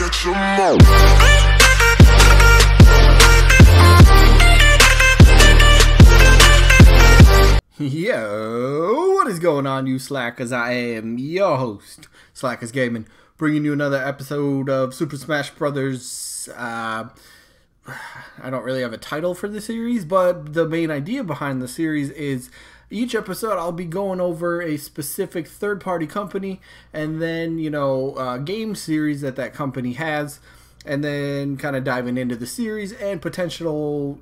get your mo. Yo, what is going on, you slackers? I am your host, Slackerz Gaming, bringing you another episode of Super Smash Brothers. I don't really have a title for the series, but the main idea behind the series is each episode I'll be going over a specific third-party company and then, game series that company has, and then kind of diving into the series and potential,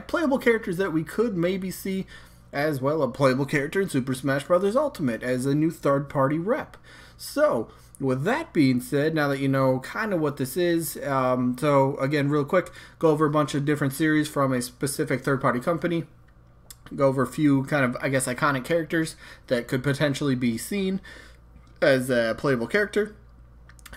playable characters that we could maybe see, as well a playable character in Super Smash Bros. Ultimate as a new third-party rep. So, with that being said, now that you know kind of what this is, so again, real quick, go over a bunch of different series from a specific third-party company. Go over a few kind of, I guess, iconic characters that could potentially be seen as a playable character.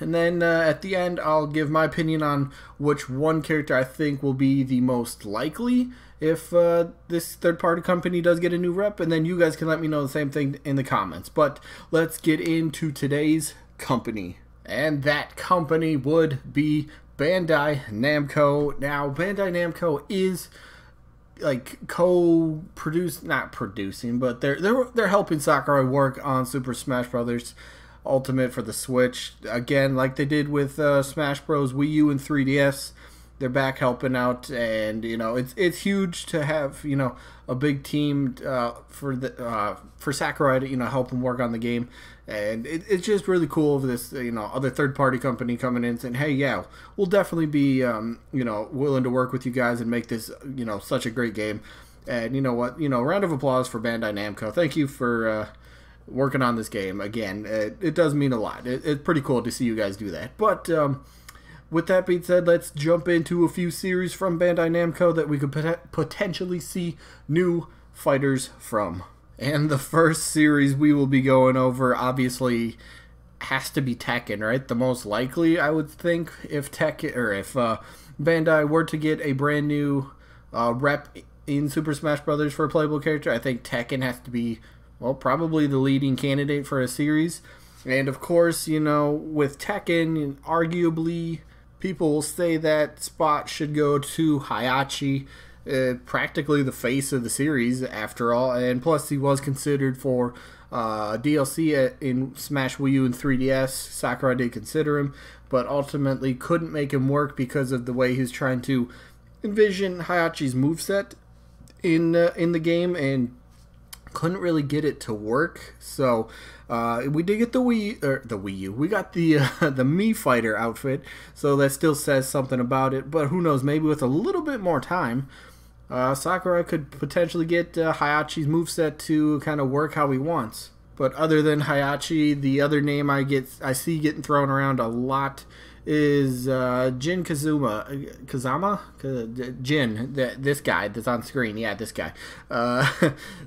And then at the end, I'll give my opinion on which one character I think will be the most likely if this third-party company does get a new rep. And then you guys can let me know the same thing in the comments. But let's get into today's company. And that company would be Bandai Namco. Now, Bandai Namco is not producing, but they're helping Sakurai work on Super Smash Bros. Ultimate for the Switch. Again, like they did with Smash Bros. Wii U and 3DS, they're back helping out, and it's huge to have a big team for Sakurai to help them work on the game, and it's just really cool of this other third party company coming in saying, hey, yeah, we'll definitely be willing to work with you guys and make this such a great game. And you know what, round of applause for Bandai Namco. Thank you for working on this game again. It does mean a lot. It's pretty cool to see you guys do that. But with that being said, let's jump into a few series from Bandai Namco that we could potentially see new fighters from. And the first series we will be going over obviously has to be Tekken, right? The most likely, I would think, if Bandai were to get a brand new rep in Super Smash Bros. For a playable character, I think Tekken has to be, well, probably the leading candidate for a series. And of course, with Tekken, arguably, people will say that spot should go to Heihachi, practically the face of the series after all. And plus, he was considered for DLC in Smash Wii U and 3DS. Sakurai did consider him, but ultimately couldn't make him work because of the way he's trying to envision Heihachi's moveset in the game, and couldn't really get it to work. So we did get the Wii U. We got the Mii Fighter outfit, so that still says something about it. But who knows? Maybe with a little bit more time, Sakurai could potentially get Heihachi's moveset to kind of work how he wants. But other than Heihachi, the other name I see getting thrown around a lot is Jin Kazama, this guy that's on screen. Yeah, this guy.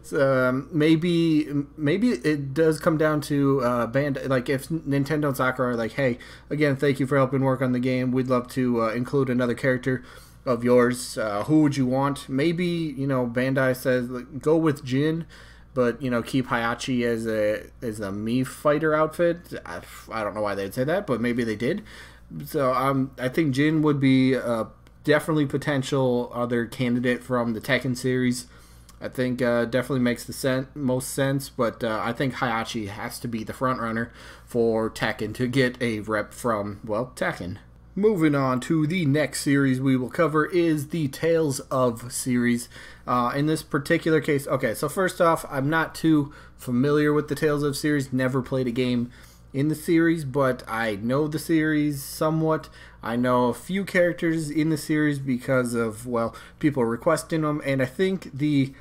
So maybe it does come down to Bandai. Like, if Nintendo and Sakurai are like, hey, again, thank you for helping work on the game. We'd love to include another character of yours. Who would you want? Maybe Bandai says, go with Jin, but keep Heihachi as a Mii Fighter outfit. I don't know why they'd say that, but maybe they did. So I think Jin would be definitely potential other candidate from the Tekken series. I think definitely makes the most sense, but I think Heihachi has to be the front runner for Tekken to get a rep from, well, Tekken. Moving on to the next series we will cover is the Tales of series. In this particular case, okay, so first off, I'm not too familiar with the Tales of series, never played a game in the series, but I know the series somewhat. I know a few characters in the series because of, well, people requesting them, and I think the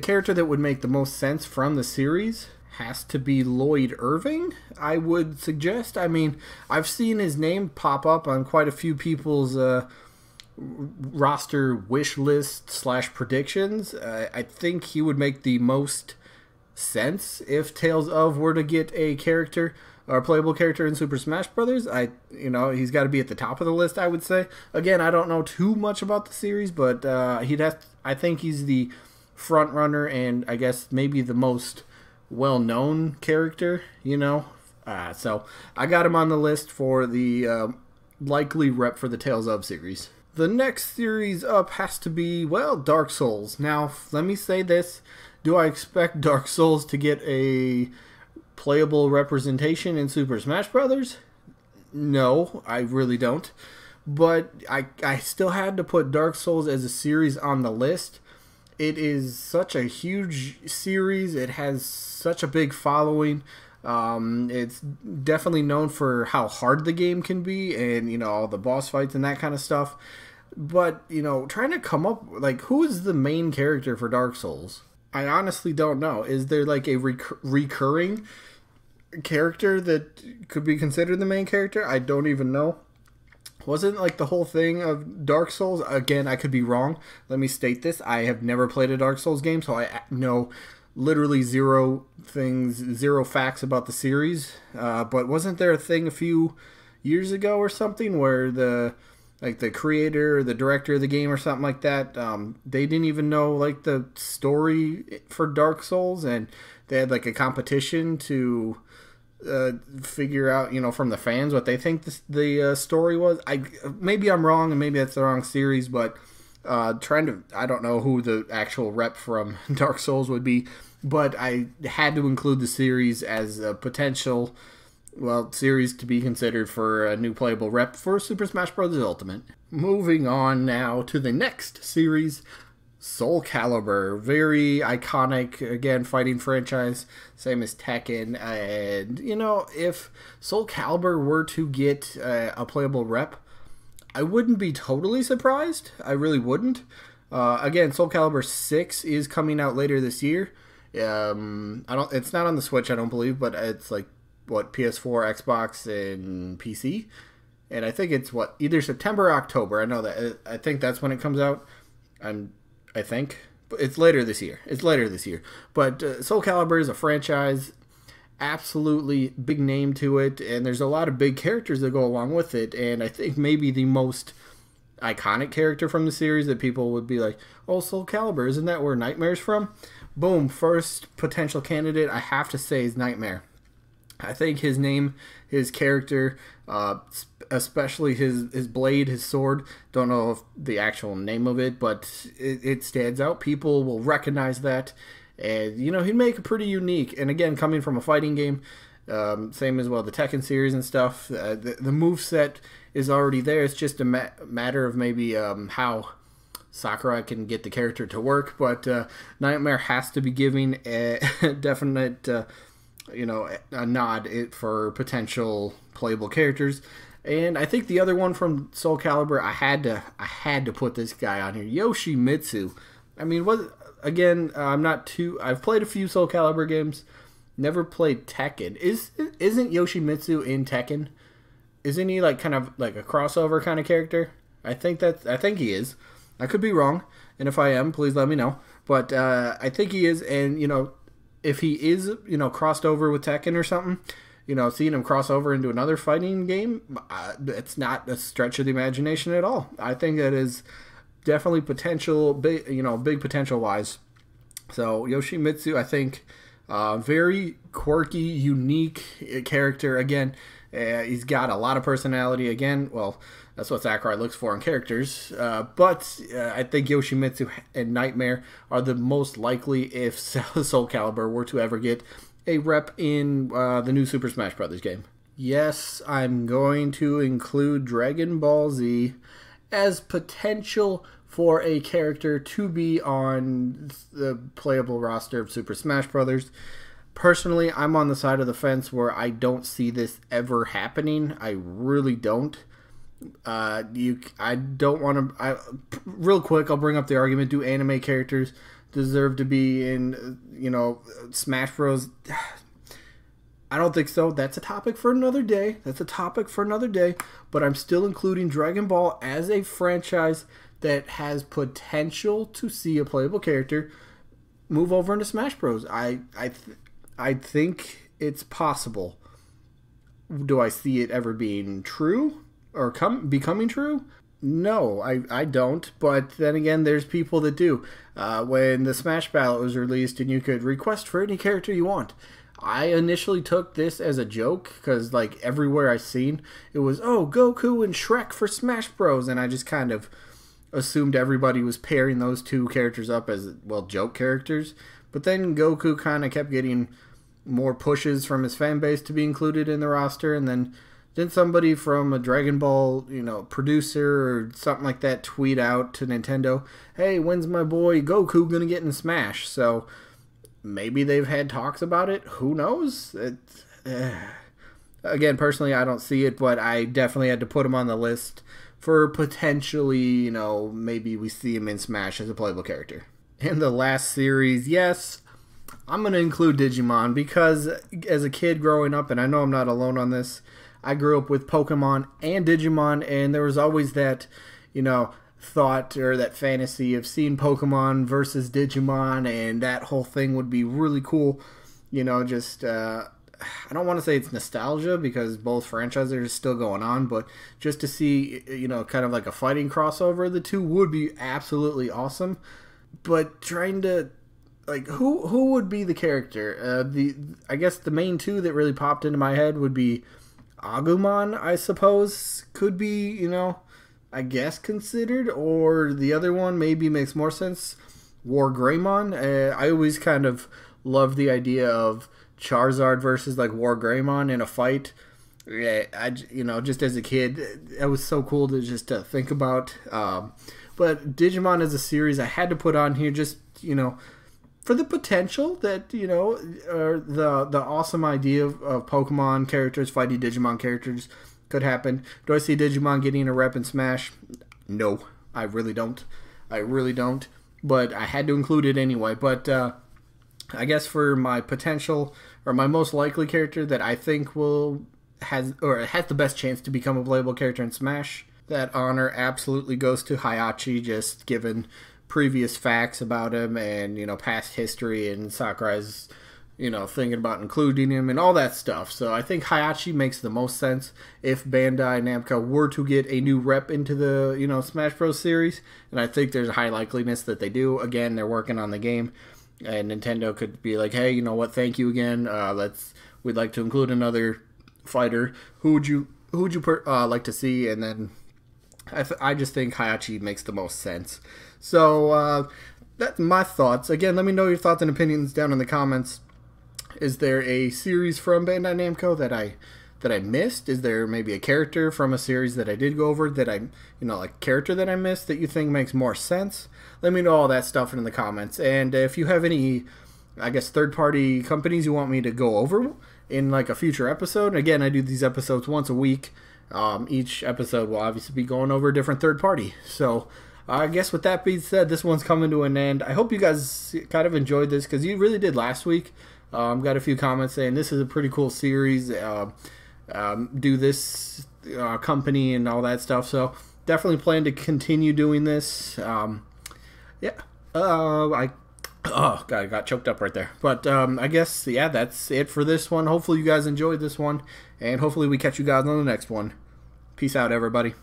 character that would make the most sense from the series has to be Lloyd Irving, I would suggest. I mean, I've seen his name pop up on quite a few people's roster wish list / predictions. I think he would make the most sense if Tales of were to get a character or playable character in Super Smash Brothers. He's got to be at the top of the list, I would say. Again, I don't know too much about the series, but I think he's the front runner, and I guess maybe the most well-known character. So I got him on the list for the likely rep for the Tales of series. The next series up has to be, well, Dark Souls. Now, let me say this. Do I expect Dark Souls to get a playable representation in Super Smash Bros.? No, I really don't. But I still had to put Dark Souls as a series on the list. It is such a huge series. It has such a big following. It's definitely known for how hard the game can be and, you know, all the boss fights and that kind of stuff. But, you know, trying to come up, like, who is the main character for Dark Souls? I honestly don't know. Is there, like, a recurring character that could be considered the main character? I don't even know. Wasn't, like, the whole thing of Dark Souls? Again, I could be wrong. Let me state this. I have never played a Dark Souls game, so I know literally zero facts about the series. But wasn't there a thing a few years ago or something where the creator or the director of the game or something like that, they didn't even know, like, the story for Dark Souls, and they had, like, a competition to figure out, you know, from the fans what they think the story was. Maybe I'm wrong, and maybe that's the wrong series, but I don't know who the actual rep from Dark Souls would be, but I had to include the series as a potential, well, series to be considered for a new playable rep for Super Smash Bros. Ultimate. Moving on now to the next series, SOULCALIBUR. Very iconic, again, fighting franchise, same as Tekken. And, you know, if SOULCALIBUR were to get a playable rep, I wouldn't be totally surprised. I really wouldn't. Again, SOULCALIBUR 6 is coming out later this year. It's not on the Switch, I don't believe, but it's like, what, PS4, Xbox, and PC? And I think it's, what, either September or October. I know that. I think that's when it comes out. I think. But it's later this year. But SOULCALIBUR is a franchise. Absolutely big name to it. And there's a lot of big characters that go along with it. And I think maybe the most iconic character from the series that people would be like, oh, SOULCALIBUR, isn't that where Nightmare's from? Boom, first potential candidate I have to say is Nightmare. I think his name, his character, especially his blade, his sword, don't know if the actual name of it, but it stands out. People will recognize that. And, you know, he'd make it pretty unique. And again, coming from a fighting game, same as, well, the Tekken series and stuff, the moveset is already there. It's just a matter of maybe how Sakurai can get the character to work. But Nightmare has to be giving a definite... you know, a nod for potential playable characters. And I think the other one from SOULCALIBUR, I had to put this guy on here, Yoshimitsu. I mean, I've played a few SOULCALIBUR games, never played Tekken. Isn't Yoshimitsu in Tekken? Isn't he like kind of like a crossover kind of character? I think he is. I could be wrong, and if I am, please let me know. But I think he is, and, you know, if he is, you know, crossed over with Tekken or something, you know, seeing him cross over into another fighting game, it's not a stretch of the imagination at all. I think that is definitely potential, big potential wise. So Yoshimitsu, I think, very quirky, unique character. Again, he's got a lot of personality. Again, well, that's what Sakurai looks for in characters. But I think Yoshimitsu and Nightmare are the most likely if SOULCALIBUR were to ever get a rep in the new Super Smash Bros. Game. Yes, I'm going to include Dragon Ball Z as potential for a character to be on the playable roster of Super Smash Bros. Personally, I'm on the side of the fence where I don't see this ever happening. I really don't. I don't want to. Real quick, I'll bring up the argument: do anime characters deserve to be in, you know, Smash Bros? I don't think so. That's a topic for another day. But I'm still including Dragon Ball as a franchise that has potential to see a playable character move over into Smash Bros. I think it's possible. Do I see it ever being true or becoming true? No, I don't. But then again, there's people that do. When the Smash Ballot was released and you could request for any character you want, I initially took this as a joke because, like, everywhere I seen it was, oh, Goku and Shrek for Smash Bros. And I just kind of assumed everybody was pairing those two characters up as, well, joke characters. But then Goku kind of kept getting more pushes from his fan base to be included in the roster, and then somebody from a Dragon Ball, producer or something like that tweet out to Nintendo, hey, when's my boy Goku gonna get in Smash? So maybe they've had talks about it. Who knows? Again, personally, I don't see it, but I definitely had to put him on the list for potentially, maybe we see him in Smash as a playable character. In the last series, yes, I'm going to include Digimon because as a kid growing up, and I know I'm not alone on this, I grew up with Pokemon and Digimon, and there was always that, thought or that fantasy of seeing Pokemon versus Digimon, and that whole thing would be really cool. I don't want to say it's nostalgia because both franchises are still going on, but just to see, kind of like a fighting crossover of the two would be absolutely awesome. But trying to, like, who would be the character? I guess the main two that really popped into my head would be Agumon, I suppose, could be, I guess considered, or the other one maybe makes more sense, War Greymon. I always kind of loved the idea of Charizard versus like War Greymon in a fight. Yeah, just as a kid, it was so cool to just think about. But Digimon as a series, I had to put on here just for the potential that or the awesome idea of Pokemon characters fighting Digimon characters could happen. Do I see Digimon getting a rep in Smash? No, I really don't. But I had to include it anyway. But I guess for my potential or my most likely character that I think has the best chance to become a playable character in Smash, that honor absolutely goes to Hayachi, just given previous facts about him and past history and Sakurai's thinking about including him and all that stuff. So I think Hayachi makes the most sense if Bandai Namco were to get a new rep into the Smash Bros series, and I think there's a high likeliness that they do. Again, they're working on the game, and Nintendo could be like, hey, you know what, thank you again, we'd like to include another fighter. Who would you like to see? And then I just think Hayachi makes the most sense. So that's my thoughts. Again, let me know your thoughts and opinions down in the comments. Is there a series from Bandai Namco that I missed? Is there maybe a character from a series that I did go over that like character that I missed that you think makes more sense? Let me know all that stuff in the comments. And if you have any, I guess, third-party companies you want me to go over in like a future episode. Again, I do these episodes once a week. Each episode will obviously be going over a different third party. So I guess with that being said, this one's coming to an end. I hope you guys kind of enjoyed this because you really did last week. Got a few comments saying this is a pretty cool series. Do this company and all that stuff. So definitely plan to continue doing this. Yeah. Oh, God, I got choked up right there. But I guess, yeah, that's it for this one. Hopefully you guys enjoyed this one, and hopefully we catch you guys on the next one. Peace out, everybody.